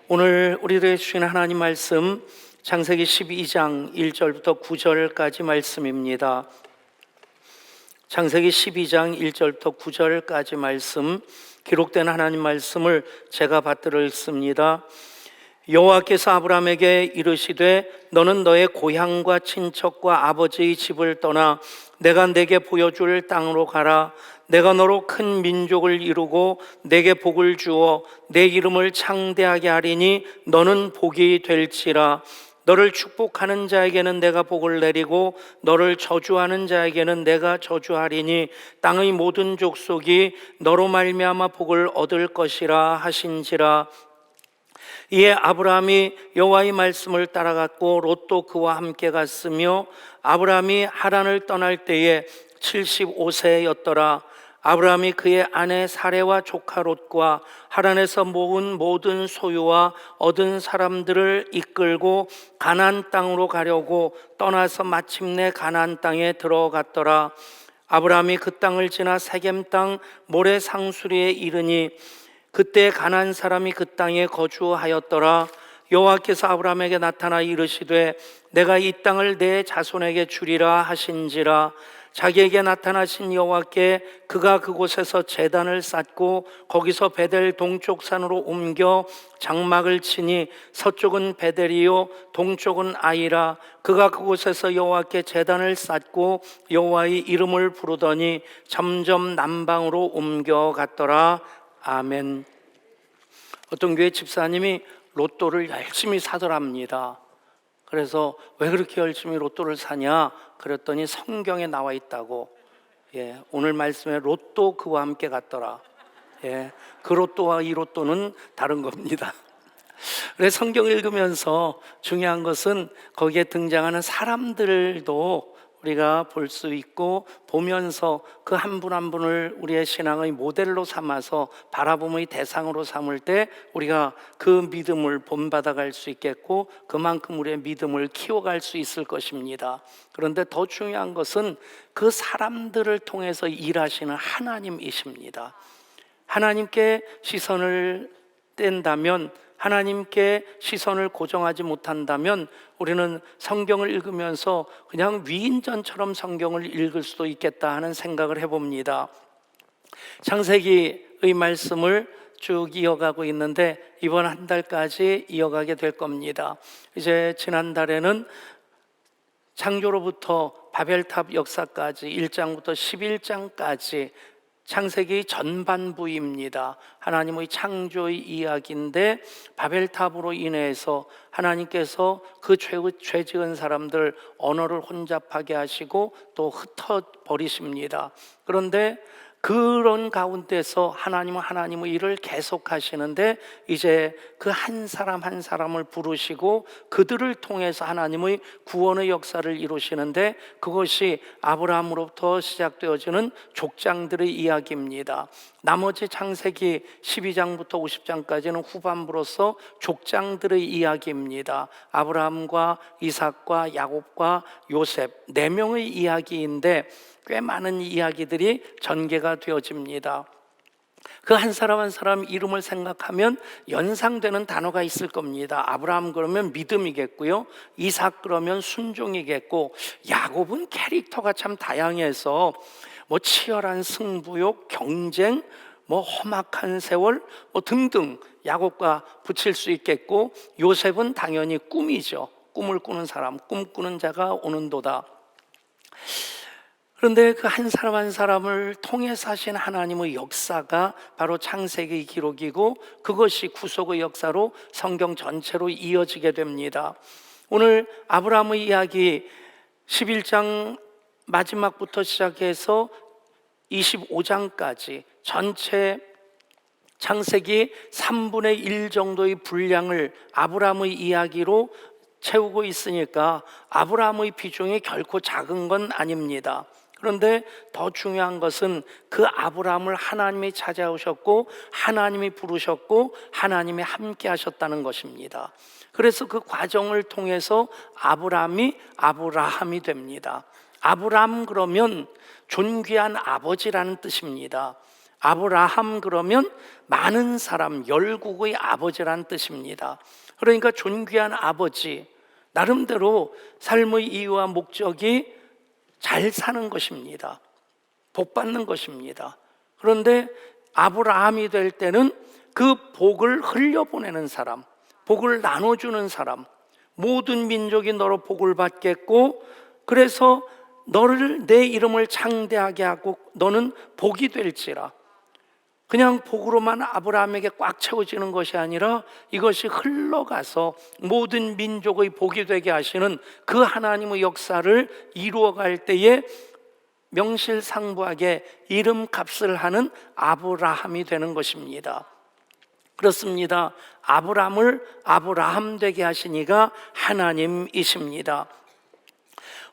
오늘 우리들에게 주신 하나님 말씀 창세기 12장 1절부터 9절까지 말씀입니다. 창세기 12장 1절부터 9절까지 말씀, 기록된 하나님 말씀을 제가 받들어 읽습니다. 여호와께서 아브라함에게 이르시되 너는 너의 고향과 친척과 아버지의 집을 떠나 내가 네게 보여줄 땅으로 가라. 내가 너로 큰 민족을 이루고 내게 복을 주어 내 이름을 창대하게 하리니 너는 복이 될지라. 너를 축복하는 자에게는 내가 복을 내리고 너를 저주하는 자에게는 내가 저주하리니 땅의 모든 족속이 너로 말미암아 복을 얻을 것이라 하신지라. 이에 아브라함이 여호와의 말씀을 따라갔고 롯도 그와 함께 갔으며 아브라함이 하란을 떠날 때에 75세였더라. 아브라함이 그의 아내 사레와 조카 롯과 하란에서 모은 모든 소유와 얻은 사람들을 이끌고 가나안 땅으로 가려고 떠나서 마침내 가나안 땅에 들어갔더라. 아브라함이 그 땅을 지나 세겜 땅 모래 상수리에 이르니 그때 가나안 사람이 그 땅에 거주하였더라. 여호와께서 아브라함에게 나타나 이르시되 내가 이 땅을 내 자손에게 주리라 하신지라. 자기에게 나타나신 여호와께 그가 그곳에서 제단을 쌓고 거기서 베델 동쪽 산으로 옮겨 장막을 치니 서쪽은 베델이요 동쪽은 아이라. 그가 그곳에서 여호와께 제단을 쌓고 여호와의 이름을 부르더니 점점 남방으로 옮겨갔더라. 아멘. 어떤 교회 집사님이 로또를 열심히 사더랍니다. 그래서 왜 그렇게 열심히 로또를 사냐 그랬더니 성경에 나와 있다고. 오늘 말씀에 롯도 그와 함께 갔더라. 그 로또와 이 로또는 다른 겁니다. 그래서 성경을 읽으면서 중요한 것은 거기에 등장하는 사람들도 우리가 볼 수 있고 보면서 그 한 분 한 분을 우리의 신앙의 모델로 삼아서 바라봄의 대상으로 삼을 때 우리가 그 믿음을 본받아갈 수 있겠고 그만큼 우리의 믿음을 키워갈 수 있을 것입니다. 그런데 더 중요한 것은 그 사람들을 통해서 일하시는 하나님이십니다. 하나님께 시선을 뗀다면, 하나님께 시선을 고정하지 못한다면 우리는 성경을 읽으면서 그냥 위인전처럼 성경을 읽을 수도 있겠다 하는 생각을 해봅니다. 창세기의 말씀을 쭉 이어가고 있는데 이번 한 달까지 이어가게 될 겁니다. 이제 지난달에는 창조로부터 바벨탑 역사까지 1장부터 11장까지 창세기 전반부입니다. 하나님의 창조의 이야기인데 바벨탑으로 인해서 하나님께서 그 죄 지은 사람들 언어를 혼잡하게 하시고 또 흩어버리십니다. 그런데 그런 가운데서 하나님은 하나님의 일을 계속하시는데 이제 그 한 사람 한 사람을 부르시고 그들을 통해서 하나님의 구원의 역사를 이루시는데 그것이 아브라함으로부터 시작되어지는 족장들의 이야기입니다. 나머지 창세기 12장부터 50장까지는 후반부로서 족장들의 이야기입니다. 아브라함과 이삭과 야곱과 요셉 4명의 이야기인데 꽤 많은 이야기들이 전개가 되어집니다. 그 한 사람 한 사람 이름을 생각하면 연상되는 단어가 있을 겁니다. 아브라함 그러면 믿음이겠고요, 이삭 그러면 순종이겠고, 야곱은 캐릭터가 참 다양해서 치열한 승부욕, 경쟁, 험악한 세월 등등 야곱과 붙일 수 있겠고, 요셉은 당연히 꿈이죠. 꿈을 꾸는 사람, 꿈꾸는 자가 오는도다. 그런데 그 한 사람 한 사람을 통해서 하신 하나님의 역사가 바로 창세기 기록이고 그것이 구속의 역사로 성경 전체로 이어지게 됩니다. 오늘 아브라함의 이야기 11장 마지막부터 시작해서 25장까지 전체 창세기 3분의 1 정도의 분량을 아브라함의 이야기로 채우고 있으니까 아브라함의 비중이 결코 작은 건 아닙니다. 그런데 더 중요한 것은 그 아브라함을 하나님이 찾아오셨고 하나님이 부르셨고 하나님이 함께 하셨다는 것입니다. 그래서 그 과정을 통해서 아브라함이 됩니다. 아브라함 그러면 존귀한 아버지라는 뜻입니다. 아브라함 그러면 많은 사람, 열국의 아버지란 뜻입니다. 그러니까 존귀한 아버지, 나름대로 삶의 이유와 목적이 잘 사는 것입니다. 복 받는 것입니다. 그런데 아브라함이 될 때는 그 복을 흘려보내는 사람, 복을 나눠주는 사람, 모든 민족이 너로 복을 받겠고, 그래서 너를, 내 이름을 창대하게 하고 너는 복이 될지라. 그냥 복으로만 아브라함에게 꽉 채워지는 것이 아니라 이것이 흘러가서 모든 민족의 복이 되게 하시는 그 하나님의 역사를 이루어갈 때에 명실상부하게 이름값을 하는 아브라함이 되는 것입니다. 그렇습니다. 아브라함을 아브라함 되게 하신 이가 하나님이십니다.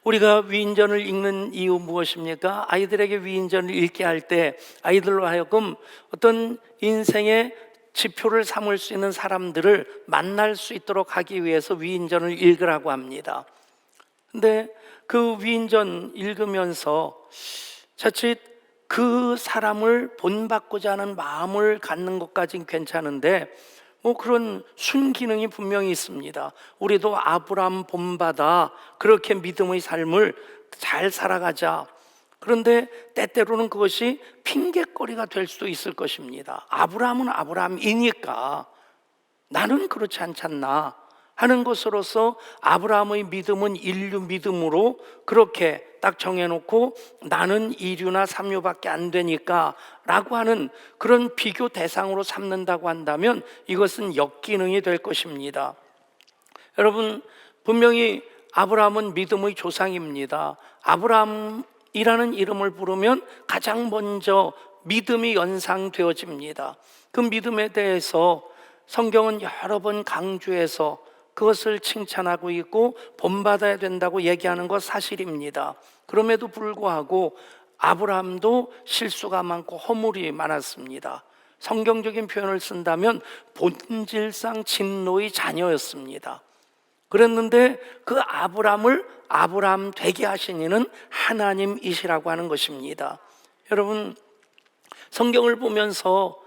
우리가 위인전을 읽는 이유 무엇입니까? 아이들에게 위인전을 읽게 할 때 아이들로 하여금 어떤 인생의 지표를 삼을 수 있는 사람들을 만날 수 있도록 하기 위해서 위인전을 읽으라고 합니다. 근데 그 위인전 읽으면서 자칫 그 사람을 본받고자 하는 마음을 갖는 것까지는 괜찮은데 그런 순기능이 분명히 있습니다. 우리도 아브라함 본받아 그렇게 믿음의 삶을 잘 살아가자. 그런데 때때로는 그것이 핑계거리가 될 수도 있을 것입니다. 아브라함은 아브라함이니까 나는 그렇지 않잖나 하는 것으로서 아브라함의 믿음은 인류 믿음으로 그렇게 딱 정해놓고 나는 2류나 3류밖에 안 되니까 라고 하는 그런 비교 대상으로 삼는다고 한다면 이것은 역기능이 될 것입니다. 여러분, 분명히 아브라함은 믿음의 조상입니다. 아브라함이라는 이름을 부르면 가장 먼저 믿음이 연상되어집니다. 그 믿음에 대해서 성경은 여러 번 강조해서 그것을 칭찬하고 있고 본받아야 된다고 얘기하는 것 사실입니다. 그럼에도 불구하고 아브라함도 실수가 많고 허물이 많았습니다. 성경적인 표현을 쓴다면 본질상 진노의 자녀였습니다. 그랬는데 그 아브라함을 아브라함 되게 하신 이는 하나님이시라고 하는 것입니다. 여러분, 성경을 보면서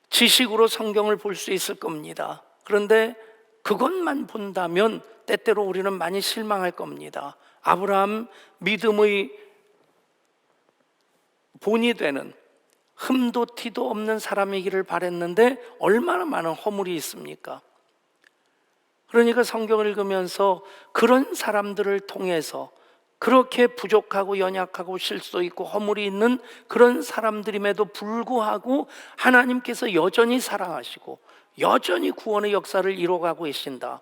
지식으로 성경을 볼 수 있을 겁니다. 그런데 그것만 본다면 때때로 우리는 많이 실망할 겁니다. 아브라함 믿음의 본이 되는 흠도 티도 없는 사람이기를 바랬는데 얼마나 많은 허물이 있습니까? 그러니까 성경을 읽으면서 그런 사람들을 통해서 그렇게 부족하고 연약하고 실수 있고 허물이 있는 그런 사람들임에도 불구하고 하나님께서 여전히 사랑하시고 여전히 구원의 역사를 이루어가고 계신다.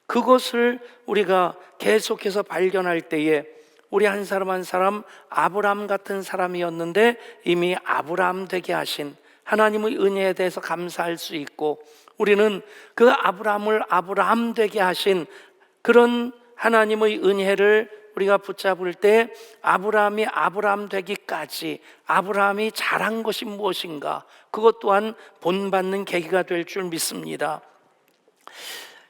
그것을 우리가 계속해서 발견할 때에 우리 한 사람 한 사람 아브라함 같은 사람이었는데 이미 아브라함 되게 하신 하나님의 은혜에 대해서 감사할 수 있고, 우리는 그 아브라함을 아브라함 되게 하신 그런 하나님의 은혜를 우리가 붙잡을 때 아브라함이 아브라함 되기까지 아브라함이 잘한 것이 무엇인가, 그것 또한 본받는 계기가 될 줄 믿습니다.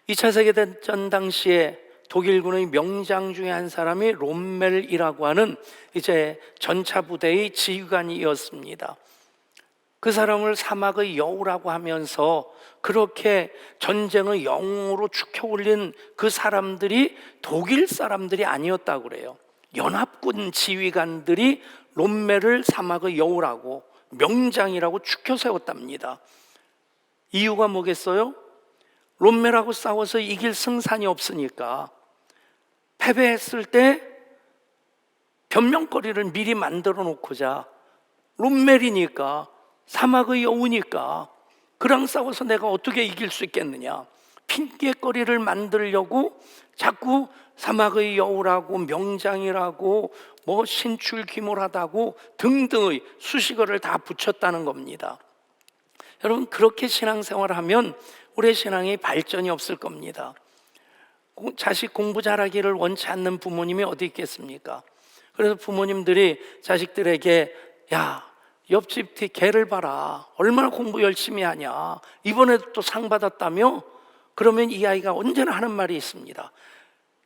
2차 세계대전 당시에 독일군의 명장 중에 한 사람이 롬멜이라고 하는 이제 전차부대의 지휘관이었습니다. 그 사람을 사막의 여우라고 하면서 그렇게 전쟁의 영웅으로 축혀올린 그 사람들이 독일 사람들이 아니었다고 그래요. 연합군 지휘관들이 롬멜을 사막의 여우라고 명장이라고 축혀 세웠답니다. 이유가 뭐겠어요? 롬멜하고 싸워서 이길 승산이 없으니까 패배했을 때 변명거리를 미리 만들어 놓고자, 롬멜이니까 사막의 여우니까 그랑 싸워서 내가 어떻게 이길 수 있겠느냐, 핑계거리를 만들려고 자꾸 사막의 여우라고 명장이라고 뭐 신출귀몰하다고 등등의 수식어를 다 붙였다는 겁니다. 여러분, 그렇게 신앙생활하면 우리의 신앙이 발전이 없을 겁니다. 자식 공부 잘하기를 원치 않는 부모님이 어디 있겠습니까? 그래서 부모님들이 자식들에게 야, 옆집 걔를 봐라, 얼마나 공부 열심히 하냐, 이번에도 또 상 받았다며? 그러면 이 아이가 언제나 하는 말이 있습니다.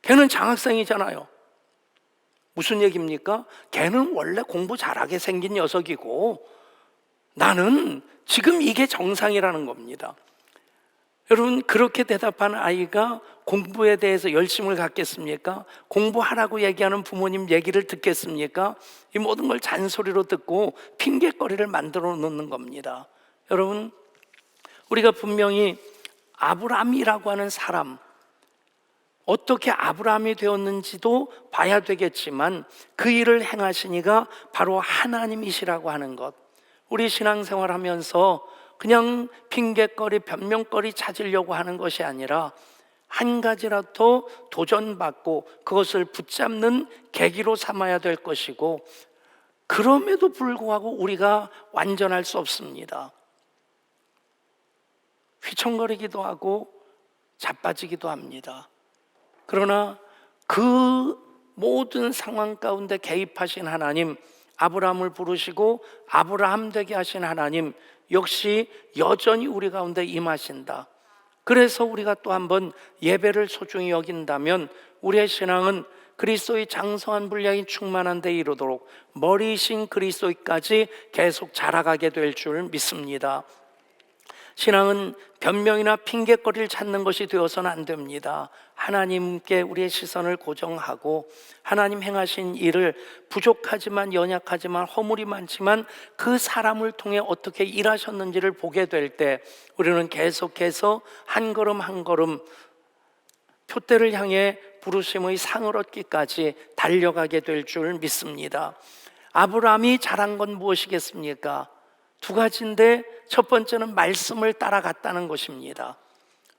걔는 장학생이잖아요. 무슨 얘기입니까? 걔는 원래 공부 잘하게 생긴 녀석이고 나는 지금 이게 정상이라는 겁니다. 여러분, 그렇게 대답한 아이가 공부에 대해서 열심을 갖겠습니까? 공부하라고 얘기하는 부모님 얘기를 듣겠습니까? 이 모든 걸 잔소리로 듣고 핑계거리를 만들어 놓는 겁니다. 여러분, 우리가 분명히 아브라함이라고 하는 사람, 어떻게 아브라함이 되었는지도 봐야 되겠지만 그 일을 행하신 이가 바로 하나님이시라고 하는 것, 우리 신앙생활 하면서 그냥 핑계거리, 변명거리 찾으려고 하는 것이 아니라 한 가지라도 도전받고 그것을 붙잡는 계기로 삼아야 될 것이고, 그럼에도 불구하고 우리가 완전할 수 없습니다. 휘청거리기도 하고 자빠지기도 합니다. 그러나 그 모든 상황 가운데 개입하신 하나님, 아브라함을 부르시고 아브라함 되게 하신 하나님 역시 여전히 우리 가운데 임하신다. 그래서 우리가 또 한번 예배를 소중히 여긴다면 우리의 신앙은 그리스도의 장성한 분량이 충만한 데 이르도록 머리이신 그리스도까지 계속 자라가게 될 줄 믿습니다. 신앙은 변명이나 핑계거리를 찾는 것이 되어서는 안 됩니다. 하나님께 우리의 시선을 고정하고 하나님 행하신 일을 부족하지만 연약하지만 허물이 많지만 그 사람을 통해 어떻게 일하셨는지를 보게 될 때 우리는 계속해서 한 걸음 한 걸음 표대를 향해 부르심의 상을 얻기까지 달려가게 될 줄 믿습니다. 아브라함이 잘한 건 무엇이겠습니까? 두 가지인데, 첫 번째는 말씀을 따라갔다는 것입니다.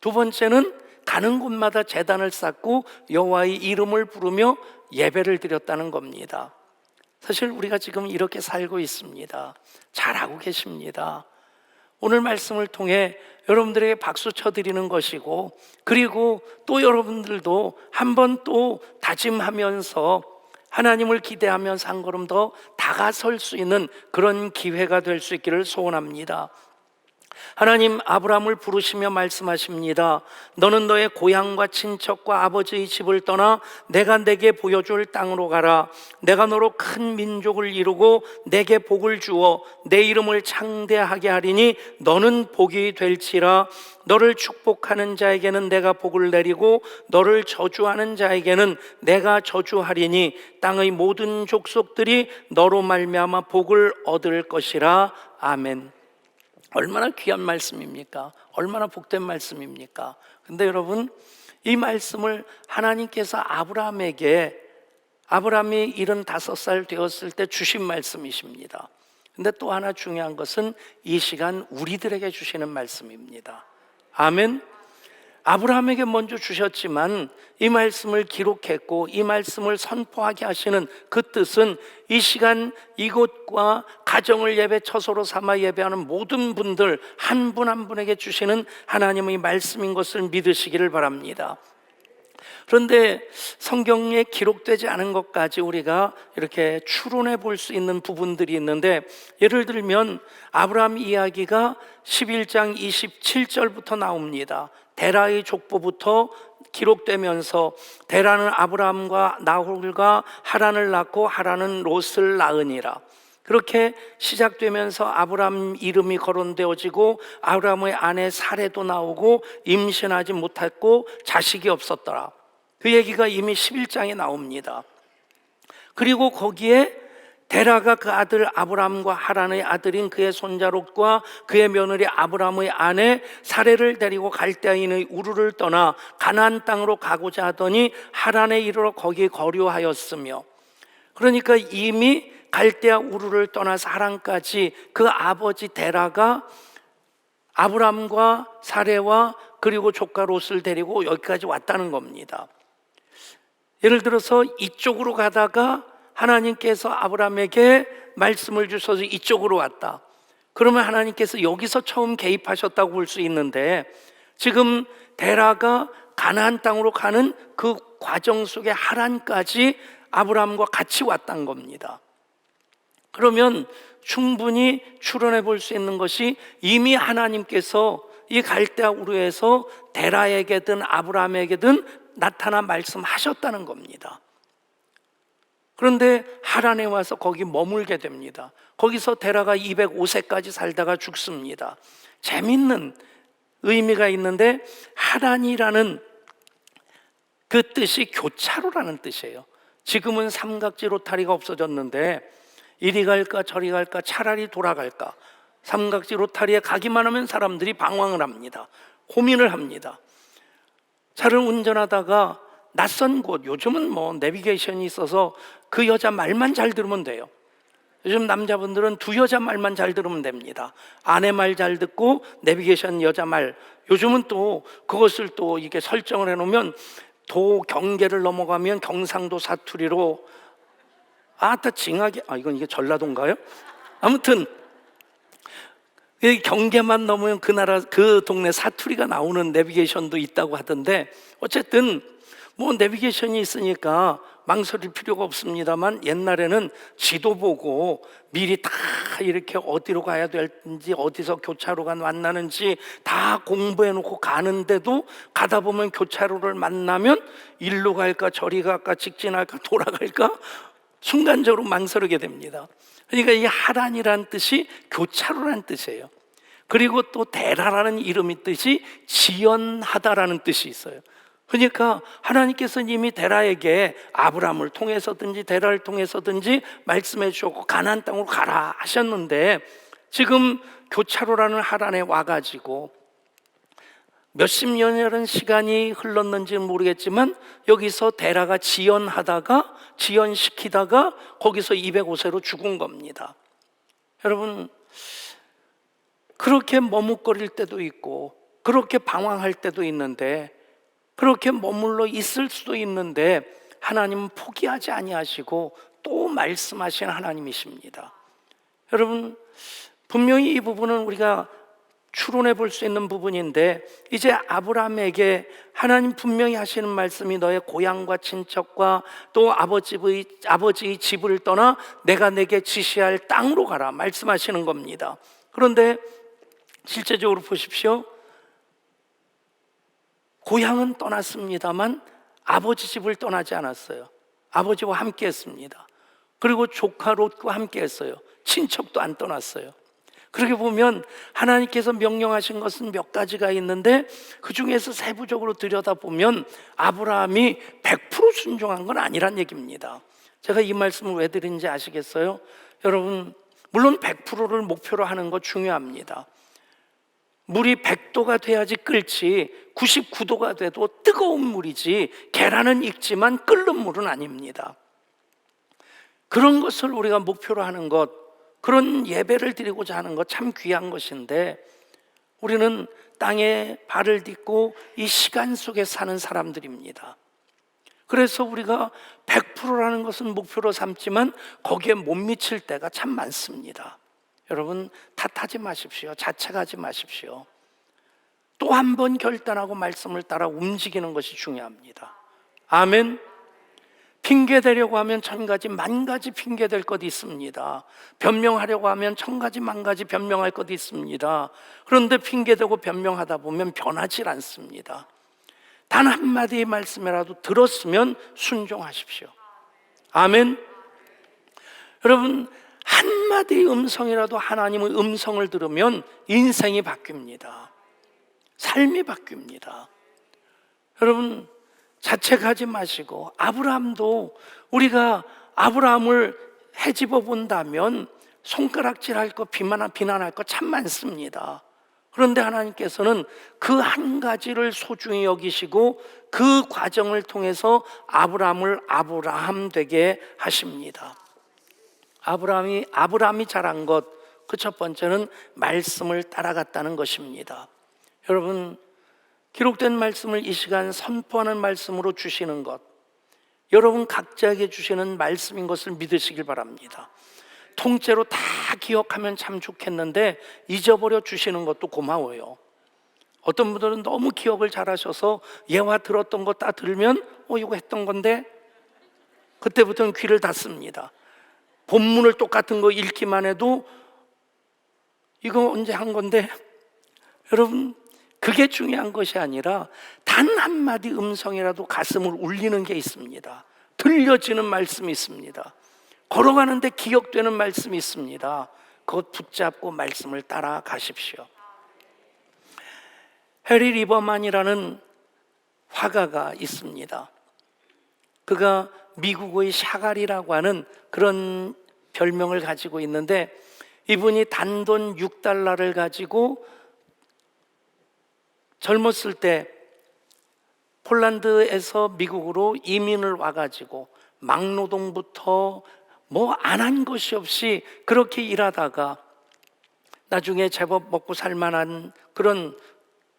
두 번째는 가는 곳마다 제단을 쌓고 여호와의 이름을 부르며 예배를 드렸다는 겁니다. 사실 우리가 지금 이렇게 살고 있습니다. 잘하고 계십니다. 오늘 말씀을 통해 여러분들에게 박수 쳐드리는 것이고, 그리고 또 여러분들도 한번 또 다짐하면서 하나님을 기대하면서 한 걸음 더 다가설 수 있는 그런 기회가 될 수 있기를 소원합니다. 하나님 아브라함을 부르시며 말씀하십니다. 너는 너의 고향과 친척과 아버지의 집을 떠나 내가 내게 보여줄 땅으로 가라. 내가 너로 큰 민족을 이루고 내게 복을 주어 내 이름을 창대하게 하리니 너는 복이 될지라. 너를 축복하는 자에게는 내가 복을 내리고 너를 저주하는 자에게는 내가 저주하리니 땅의 모든 족속들이 너로 말미암아 복을 얻을 것이라. 아멘. 얼마나 귀한 말씀입니까? 얼마나 복된 말씀입니까? 근데 여러분, 이 말씀을 하나님께서 아브라함이 75살 되었을 때 주신 말씀이십니다. 근데 또 하나 중요한 것은 이 시간 우리들에게 주시는 말씀입니다. 아멘. 아브라함에게 먼저 주셨지만 이 말씀을 기록했고 이 말씀을 선포하게 하시는 그 뜻은 이 시간 이곳과 가정을 예배 처소로 삼아 예배하는 모든 분들 한 분 한 분에게 주시는 하나님의 말씀인 것을 믿으시기를 바랍니다. 그런데 성경에 기록되지 않은 것까지 우리가 이렇게 추론해 볼 수 있는 부분들이 있는데, 예를 들면 아브라함 이야기가 11장 27절부터 나옵니다. 데라의 족보부터 기록되면서 데라는 아브라함과 나홀과 하란을 낳고 하란은 롯을 낳으니라. 그렇게 시작되면서 아브라함 이름이 거론되어지고 아브라함의 아내 사레도 나오고 임신하지 못했고 자식이 없었더라. 그 얘기가 이미 11장에 나옵니다. 그리고 거기에 데라가 그 아들 아브람과 하란의 아들인 그의 손자 롯과 그의 며느리 아브람의 아내 사레를 데리고 갈대아인의 우르를 떠나 가나안 땅으로 가고자 하더니 하란에 이르러 거기 거류하였으며, 그러니까 이미 갈대아 우르를 떠나서 하란까지 그 아버지 데라가 아브람과 사레와 그리고 조카 롯을 데리고 여기까지 왔다는 겁니다. 예를 들어서 이쪽으로 가다가 하나님께서 아브라함에게 말씀을 주셔서 이쪽으로 왔다. 그러면 하나님께서 여기서 처음 개입하셨다고 볼 수 있는데, 지금 데라가 가나안 땅으로 가는 그 과정 속에 하란까지 아브라함과 같이 왔다는 겁니다. 그러면 충분히 추론해 볼 수 있는 것이 이미 하나님께서 이 갈대아 우르에서 데라에게든 아브라함에게든 나타나 말씀하셨다는 겁니다. 그런데 하란에 와서 거기 머물게 됩니다. 거기서 데라가 205세까지 살다가 죽습니다. 재밌는 의미가 있는데, 하란이라는 그 뜻이 교차로라는 뜻이에요. 지금은 삼각지 로타리가 없어졌는데 이리 갈까 저리 갈까 차라리 돌아갈까, 삼각지 로타리에 가기만 하면 사람들이 방황을 합니다. 고민을 합니다. 차를 운전하다가 낯선 곳, 요즘은 뭐 내비게이션이 있어서 그 여자 말만 잘 들으면 돼요. 요즘 남자분들은 두 여자 말만 잘 들으면 됩니다. 아내 말 잘 듣고 내비게이션 여자 말. 요즘은 또 그것을 또 이게 설정을 해놓으면 도 경계를 넘어가면 경상도 사투리로 아따 징하게, 이건 이게 전라도인가요? 아무튼 이 경계만 넘으면 그 나라 그 동네 사투리가 나오는 내비게이션도 있다고 하던데, 어쨌든 뭐 내비게이션이 있으니까 망설일 필요가 없습니다만, 옛날에는 지도 보고 미리 다 이렇게 어디로 가야 될지, 어디서 교차로가 만나는지 다 공부해 놓고 가는데도 가다 보면 교차로를 만나면 일로 갈까 저리 갈까 직진할까 돌아갈까 순간적으로 망설이게 됩니다. 그러니까 이 하란이라는 뜻이 교차로라는 뜻이에요. 그리고 또 데라라는 이름의 뜻이 지연하다라는 뜻이 있어요. 그러니까 하나님께서 이미 데라에게 아브라함을 통해서든지 데라를 통해서든지 말씀해 주셨고 가나안 땅으로 가라 하셨는데, 지금 교차로라는 하란에 와가지고 몇십 년이라는 시간이 흘렀는지는 모르겠지만 여기서 데라가 지연시키다가 거기서 205세로 죽은 겁니다. 여러분, 그렇게 머뭇거릴 때도 있고 그렇게 방황할 때도 있는데, 그렇게 머물러 있을 수도 있는데 하나님은 포기하지 아니하시고 또 말씀하시는 하나님이십니다. 여러분, 분명히 이 부분은 우리가 추론해 볼 수 있는 부분인데, 이제 아브라함에게 하나님 분명히 하시는 말씀이 너의 고향과 친척과 또 아버지의 집을 떠나 내가 내게 지시할 땅으로 가라 말씀하시는 겁니다. 그런데 실제적으로 보십시오. 고향은 떠났습니다만 아버지 집을 떠나지 않았어요. 아버지와 함께 했습니다. 그리고 조카 롯과 함께 했어요. 친척도 안 떠났어요. 그렇게 보면 하나님께서 명령하신 것은 몇 가지가 있는데, 그 중에서 세부적으로 들여다보면 아브라함이 100% 순종한 건 아니란 얘기입니다. 제가 이 말씀을 왜 드리는지 아시겠어요? 여러분, 물론 100%를 목표로 하는 거 중요합니다. 물이 100도가 돼야지 끓지 99도가 돼도 뜨거운 물이지 계란은 익지만 끓는 물은 아닙니다. 그런 것을 우리가 목표로 하는 것, 그런 예배를 드리고자 하는 것 참 귀한 것인데, 우리는 땅에 발을 딛고 이 시간 속에 사는 사람들입니다. 그래서 우리가 100%라는 것은 목표로 삼지만 거기에 못 미칠 때가 참 많습니다. 여러분, 탓하지 마십시오. 자책하지 마십시오. 또 한 번 결단하고 말씀을 따라 움직이는 것이 중요합니다. 아멘. 핑계대려고 하면 천 가지 만 가지 핑계댈 것 있습니다. 변명하려고 하면 천 가지 만 가지 변명할 것 있습니다. 그런데 핑계대고 변명하다 보면 변하지 않습니다. 단 한마디의 말씀이라도 들었으면 순종하십시오. 아멘. 여러분, 한마디의 음성이라도 하나님의 음성을 들으면 인생이 바뀝니다. 삶이 바뀝니다. 여러분, 자책하지 마시고, 아브라함도 우리가 아브라함을 헤집어 본다면 손가락질할 거, 비난할 거 참 많습니다. 그런데 하나님께서는 그 한 가지를 소중히 여기시고 그 과정을 통해서 아브라함을 아브라함 되게 하십니다. 아브라함이 잘한 것, 그 첫 번째는 말씀을 따라갔다는 것입니다. 여러분, 기록된 말씀을 이 시간 선포하는 말씀으로 주시는 것, 여러분 각자에게 주시는 말씀인 것을 믿으시길 바랍니다. 통째로 다 기억하면 참 좋겠는데 잊어버려 주시는 것도 고마워요. 어떤 분들은 너무 기억을 잘하셔서 예화 들었던 거 다 들으면 이거 했던 건데, 그때부터는 귀를 닫습니다. 본문을 똑같은 거 읽기만 해도 이거 언제 한 건데, 여러분, 그게 중요한 것이 아니라 단 한마디 음성이라도 가슴을 울리는 게 있습니다. 들려지는 말씀이 있습니다. 걸어가는데 기억되는 말씀이 있습니다. 그것 붙잡고 말씀을 따라가십시오. 해리 리버만이라는 화가가 있습니다. 그가 미국의 샤갈이라고 하는 그런 별명을 가지고 있는데, 이분이 단돈 6달러를 가지고 젊었을 때 폴란드에서 미국으로 이민을 와가지고 막노동부터 뭐 안 한 것이 없이 그렇게 일하다가 나중에 제법 먹고 살만한 그런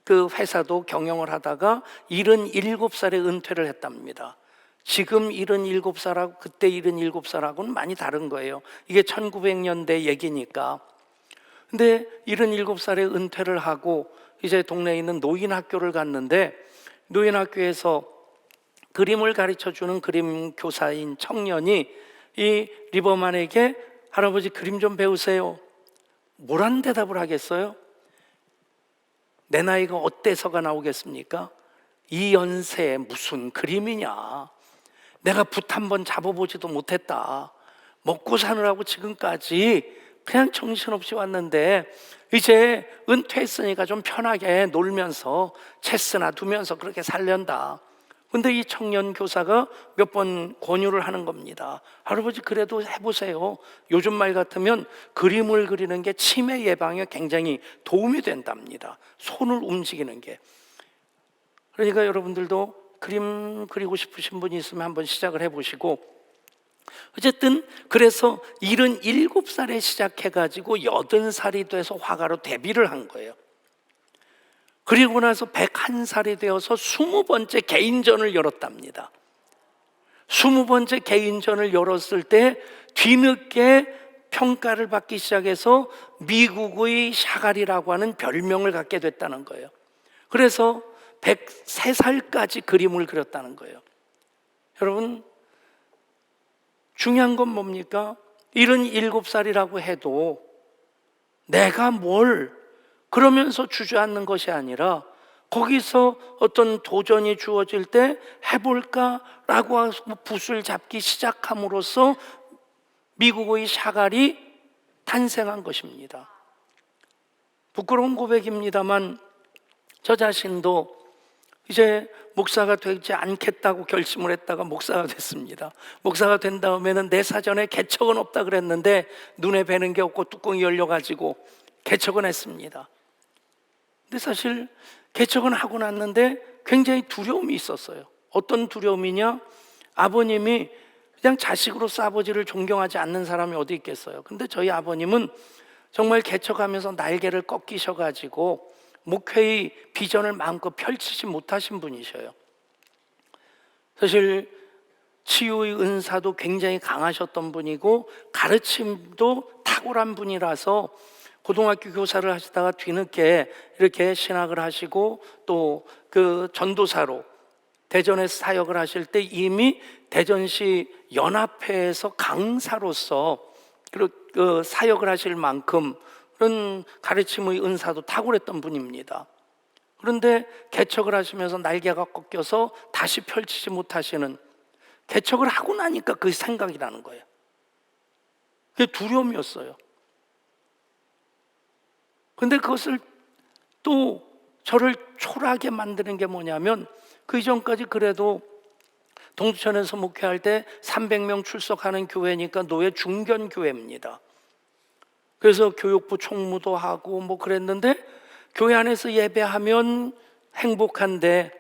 그 회사도 경영을 하다가 77살에 은퇴를 했답니다. 지금 77살하고 그때 77살하고는 많이 다른 거예요. 이게 1900년대 얘기니까. 근데 77살에 은퇴를 하고 이제 동네에 있는 노인학교를 갔는데, 노인학교에서 그림을 가르쳐주는 그림 교사인 청년이 이 리버만에게 할아버지 그림 좀 배우세요. 뭐란 대답을 하겠어요? 내 나이가 어때서가 나오겠습니까? 이 연세에 무슨 그림이냐. 내가 붓 한번 잡아보지도 못했다. 먹고 사느라고 지금까지 그냥 정신없이 왔는데 이제 은퇴했으니까 좀 편하게 놀면서 체스나 두면서 그렇게 살련다. 근데 이 청년 교사가 몇 번 권유를 하는 겁니다. 할아버지 그래도 해보세요. 요즘 말 같으면 그림을 그리는 게 치매 예방에 굉장히 도움이 된답니다. 손을 움직이는 게. 그러니까 여러분들도 그림 그리고 싶으신 분이 있으면 한번 시작을 해보시고, 어쨌든 그래서 77살에 시작해가지고 80살이 돼서 화가로 데뷔를 한 거예요. 그리고 나서 101살이 되어서 20번째 개인전을 열었답니다. 20번째 개인전을 열었을 때 뒤늦게 평가를 받기 시작해서 미국의 샤갈이라고 하는 별명을 갖게 됐다는 거예요. 그래서 103살까지 그림을 그렸다는 거예요. 여러분, 중요한 건 뭡니까? 77살이라고 해도 내가 뭘 그러면서 주저앉는 것이 아니라 거기서 어떤 도전이 주어질 때 해볼까라고 하고 붓을 잡기 시작함으로써 미국의 샤갈이 탄생한 것입니다. 부끄러운 고백입니다만 저 자신도 이제 목사가 되지 않겠다고 결심을 했다가 목사가 됐습니다. 목사가 된 다음에는 내 사전에 개척은 없다 그랬는데 눈에 뵈는 게 없고 뚜껑이 열려가지고 개척은 했습니다. 근데 사실 개척은 하고 났는데 굉장히 두려움이 있었어요. 어떤 두려움이냐? 아버님이 그냥 자식으로서 아버지를 존경하지 않는 사람이 어디 있겠어요. 근데 저희 아버님은 정말 개척하면서 날개를 꺾이셔가지고 목회의 비전을 마음껏 펼치지 못하신 분이셔요. 사실 치유의 은사도 굉장히 강하셨던 분이고 가르침도 탁월한 분이라서 고등학교 교사를 하시다가 뒤늦게 이렇게 신학을 하시고 또 그 전도사로 대전에서 사역을 하실 때 이미 대전시 연합회에서 강사로서 그 사역을 하실 만큼 그런 가르침의 은사도 탁월했던 분입니다. 그런데 개척을 하시면서 날개가 꺾여서 다시 펼치지 못하시는, 개척을 하고 나니까 그 생각이라는 거예요. 그게 두려움이었어요. 근데 그것을 또 저를 초라하게 만드는 게 뭐냐면, 그 이전까지 그래도 동두천에서 목회할 때 300명 출석하는 교회니까 노예 중견 교회입니다. 그래서 교육부 총무도 하고 뭐 그랬는데 교회 안에서 예배하면 행복한데,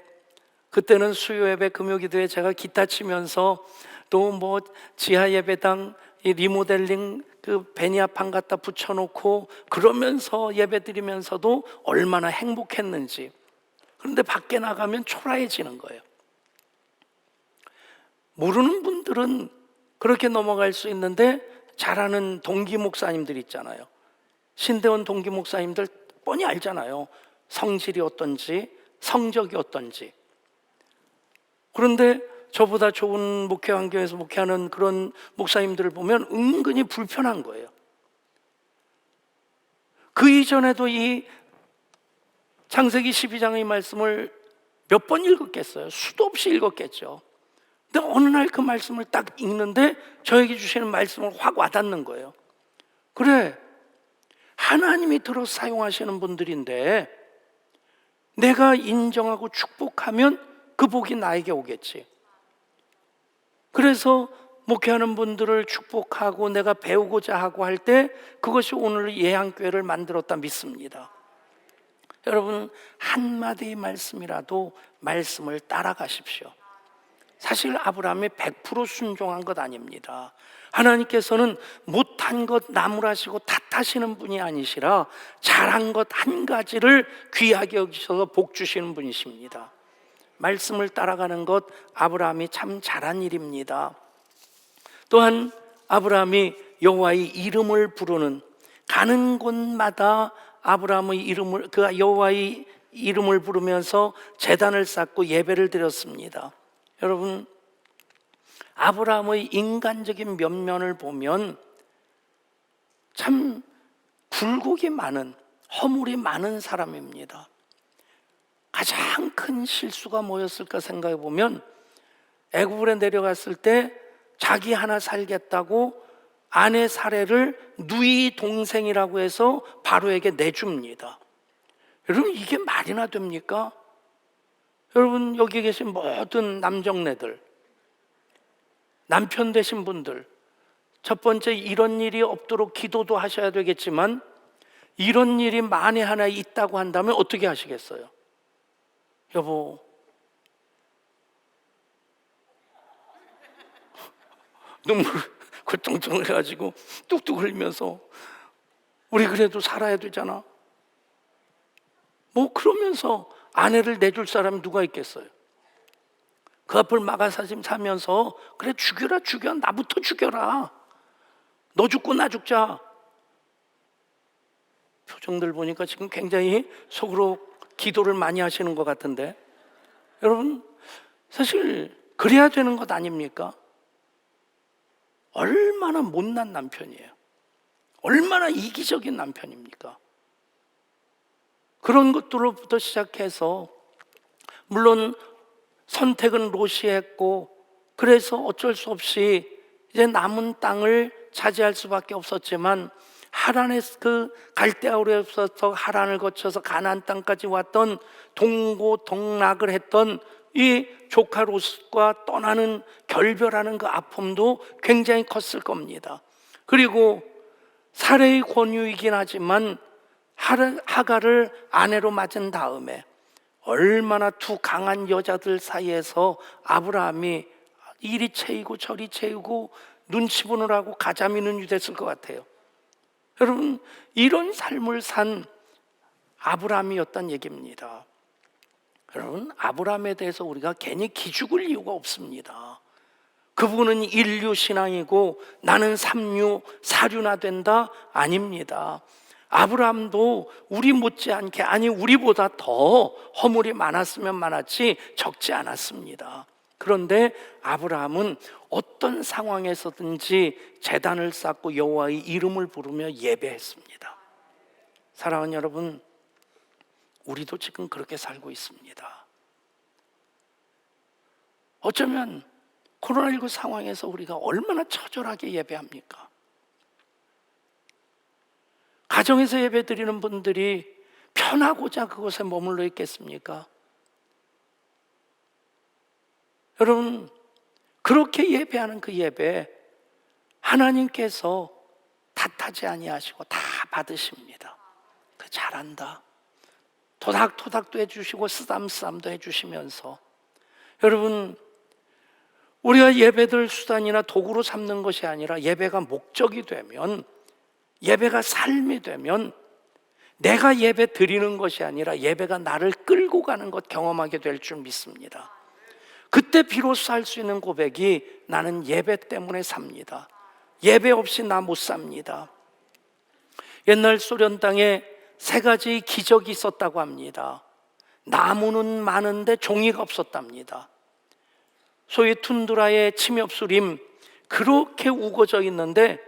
그때는 수요 예배, 금요 기도에 제가 기타 치면서 또 뭐 지하 예배당 이 리모델링 그 베니아판 갖다 붙여놓고 그러면서 예배 드리면서도 얼마나 행복했는지. 그런데 밖에 나가면 초라해지는 거예요. 모르는 분들은 그렇게 넘어갈 수 있는데 잘 아는 동기 목사님들 있잖아요. 신대원 동기 목사님들 뻔히 알잖아요. 성질이 어떤지, 성적이 어떤지. 그런데 저보다 좋은 목회 환경에서 목회하는 그런 목사님들을 보면 은근히 불편한 거예요. 그 이전에도 이 창세기 12장의 말씀을 몇 번 읽었겠어요? 수도 없이 읽었겠죠. 근데 어느 날 그 말씀을 딱 읽는데 저에게 주시는 말씀을 확 와닿는 거예요. 그래, 하나님이 들어 사용하시는 분들인데 내가 인정하고 축복하면 그 복이 나에게 오겠지. 그래서 목회하는 분들을 축복하고 내가 배우고자 하고 할 때 그것이 오늘 예양교회를 만들었다 믿습니다. 여러분, 한마디의 말씀이라도 말씀을 따라가십시오. 사실 아브라함이 100% 순종한 것 아닙니다. 하나님께서는 못한 것 나무라시고 탓하시는 분이 아니시라 잘한 것 한 가지를 귀하게 여기셔서 복 주시는 분이십니다. 말씀을 따라가는 것 아브라함이 참 잘한 일입니다. 또한 아브라함이 여호와의 이름을 부르는, 가는 곳마다 아브라함의 이름을, 그 여호와의 이름을 부르면서 제단을 쌓고 예배를 드렸습니다. 여러분, 아브라함의 인간적인 면면을 보면 참 굴곡이 많은, 허물이 많은 사람입니다. 가장 큰 실수가 뭐였을까 생각해 보면 애굽에 내려갔을 때 자기 하나 살겠다고 아내 사례를 누이 동생이라고 해서 바로에게 내줍니다. 여러분, 이게 말이나 됩니까? 여러분, 여기 계신 모든 남정네들, 남편 되신 분들, 첫 번째 이런 일이 없도록 기도도 하셔야 되겠지만 이런 일이 만에 하나 있다고 한다면 어떻게 하시겠어요? 여보, 눈물 굴뚱뚱 해가지고 뚝뚝 흘리면서 우리 그래도 살아야 되잖아. 뭐 그러면서 아내를 내줄 사람이 누가 있겠어요? 그 앞을 사면서 그래, 죽여라, 죽여, 나부터 죽여라, 너 죽고 나 죽자. 표정들 보니까 지금 굉장히 속으로 기도를 많이 하시는 것 같은데, 여러분, 사실 그래야 되는 것 아닙니까? 얼마나 못난 남편이에요. 얼마나 이기적인 남편입니까? 그런 것들로부터 시작해서, 물론 선택은 롯이 했고 그래서 어쩔 수 없이 이제 남은 땅을 차지할 수밖에 없었지만, 하란의 그 갈대아우르에서 하란을 거쳐서 가나안 땅까지 왔던 동고동락을 했던 이 조카 롯과 떠나는 결별하는 그 아픔도 굉장히 컸을 겁니다. 그리고 사례의 권유이긴 하지만 하갈을 아내로 맞은 다음에 얼마나 두 강한 여자들 사이에서 아브라함이 이리 채이고 저리 채이고 눈치 보느라고 가자미 눈이 됐을 것 같아요. 여러분, 이런 삶을 산 아브라함이었단 얘기입니다. 여러분, 아브라함에 대해서 우리가 괜히 기죽을 이유가 없습니다. 그분은 인류 신앙이고 나는 삼류 사류나 된다? 아닙니다. 아브라함도 우리 못지않게, 아니 우리보다 더 허물이 많았으면 많았지 적지 않았습니다. 그런데 아브라함은 어떤 상황에서든지 제단을 쌓고 여호와의 이름을 부르며 예배했습니다. 사랑하는 여러분, 우리도 지금 그렇게 살고 있습니다. 어쩌면 코로나19 상황에서 우리가 얼마나 처절하게 예배합니까? 가정에서 예배 드리는 분들이 편하고자 그곳에 머물러 있겠습니까? 여러분, 그렇게 예배하는 그 예배 하나님께서 탓하지 아니하시고 다 받으십니다. 그 잘한다, 토닥토닥도 해주시고 쓰담쓰담도 해주시면서, 여러분, 우리가 예배들 수단이나 도구로 삼는 것이 아니라 예배가 목적이 되면, 예배가 삶이 되면 내가 예배 드리는 것이 아니라 예배가 나를 끌고 가는 것 경험하게 될 줄 믿습니다. 그때 비로소 할 수 있는 고백이 나는 예배 때문에 삽니다. 예배 없이 나 못 삽니다. 옛날 소련 땅에 3가지 기적이 있었다고 합니다. 나무는 많은데 종이가 없었답니다. 소위 툰드라의 침엽수림, 그렇게 우거져 있는데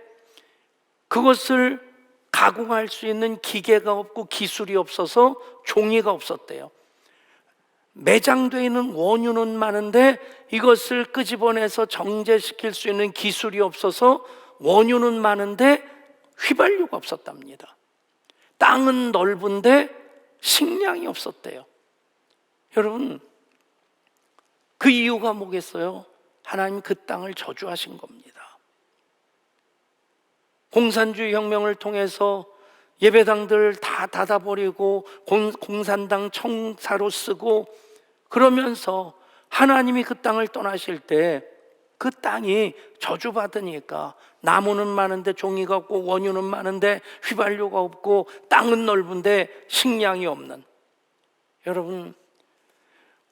그것을 가공할 수 있는 기계가 없고 기술이 없어서 종이가 없었대요. 매장되어 있는 원유는 많은데 이것을 끄집어내서 정제시킬 수 있는 기술이 없어서 원유는 많은데 휘발유가 없었답니다. 땅은 넓은데 식량이 없었대요. 여러분, 그 이유가 뭐겠어요? 하나님 그 땅을 저주하신 겁니다. 공산주의 혁명을 통해서 예배당들 다 닫아버리고 공산당 청사로 쓰고 그러면서 하나님이 그 땅을 떠나실 때 그 땅이 저주받으니까 나무는 많은데 종이가 없고 원유는 많은데 휘발유가 없고 땅은 넓은데 식량이 없는, 여러분,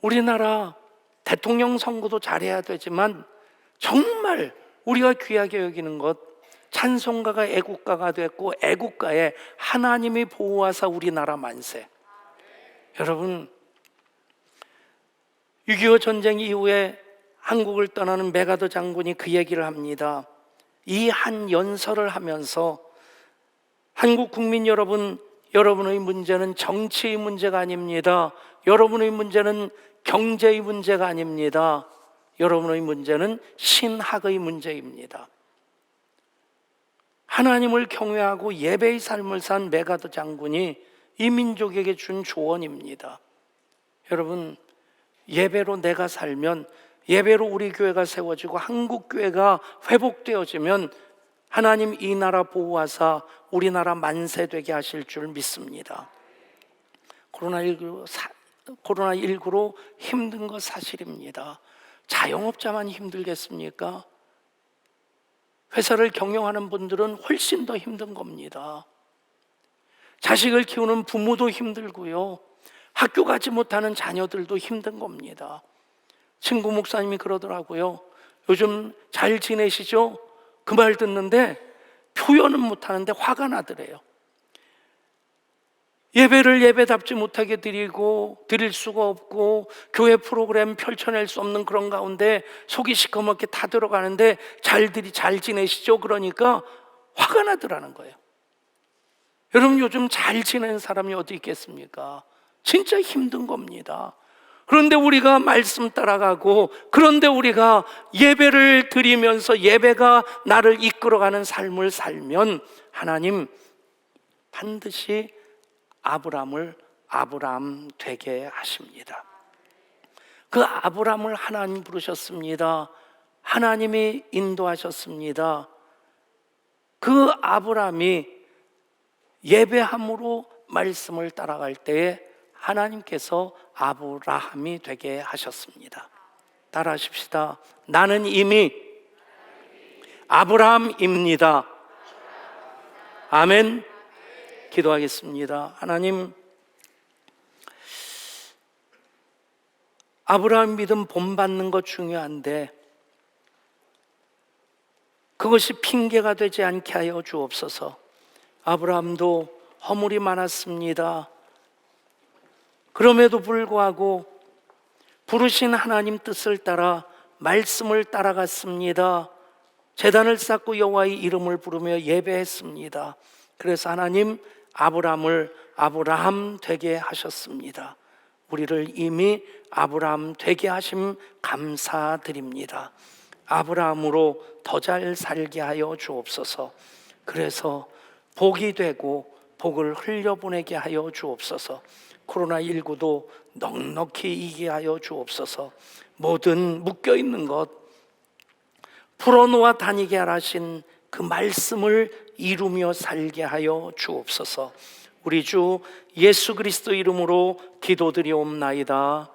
우리나라 대통령 선거도 잘해야 되지만 정말 우리가 귀하게 여기는 것, 찬송가가 애국가가 됐고 애국가에 하나님이 보호하사 우리나라 만세. 여러분, 6.25 전쟁 이후에 한국을 떠나는 메가더 장군이 그 얘기를 합니다. 이 한 연설을 하면서 한국 국민 여러분, 여러분의 문제는 정치의 문제가 아닙니다. 여러분의 문제는 경제의 문제가 아닙니다. 여러분의 문제는 신학의 문제입니다. 하나님을 경외하고 예배의 삶을 산 메가더 장군이 이 민족에게 준 조언입니다. 여러분, 예배로 내가 살면, 예배로 우리 교회가 세워지고 한국 교회가 회복되어지면 하나님 이 나라 보호하사 우리나라 만세되게 하실 줄 믿습니다. 코로나19로 힘든 거 사실입니다. 자영업자만 힘들겠습니까? 회사를 경영하는 분들은 훨씬 더 힘든 겁니다. 자식을 키우는 부모도 힘들고요, 학교 가지 못하는 자녀들도 힘든 겁니다. 친구 목사님이 그러더라고요. 요즘 잘 지내시죠? 그 말 듣는데 표현은 못하는데 화가 나더래요. 예배를 예배답지 못하게 드릴 수가 없고 교회 프로그램 펼쳐낼 수 없는 그런 가운데 속이 시커멓게 타들어가는데 잘 지내시죠? 그러니까 화가 나더라는 거예요. 여러분, 요즘 잘 지내는 사람이 어디 있겠습니까? 진짜 힘든 겁니다. 그런데 우리가 말씀 따라가고, 그런데 우리가 예배를 드리면서 예배가 나를 이끌어가는 삶을 살면 하나님 반드시 아브라함을 아브라함 되게 하십니다. 그 아브라함을 하나님 부르셨습니다. 하나님이 인도하셨습니다. 그 아브라함이 예배함으로 말씀을 따라갈 때에 하나님께서 아브라함이 되게 하셨습니다. 따라하십시다. 나는 이미 아브라함입니다. 아멘. 기도하겠습니다. 하나님, 아브라함 믿음 본받는 것 중요한데 그것이 핑계가 되지 않게 하여 주옵소서. 아브라함도 허물이 많았습니다. 그럼에도 불구하고 부르신 하나님 뜻을 따라 말씀을 따라갔습니다. 제단을 쌓고 여호와의 이름을 부르며 예배했습니다. 그래서 하나님 아브라함을 아브라함 되게 하셨습니다. 우리를 이미 아브라함 되게 하심 감사드립니다. 아브라함으로 더 잘 살게 하여 주옵소서. 그래서 복이 되고 복을 흘려보내게 하여 주옵소서. 코로나19도 넉넉히 이기게 하여 주옵소서. 모든 묶여있는 것 풀어놓아 다니게 하신 그 말씀을 이루며 살게 하여 주옵소서. 우리 주 예수 그리스도 이름으로 기도드리옵나이다.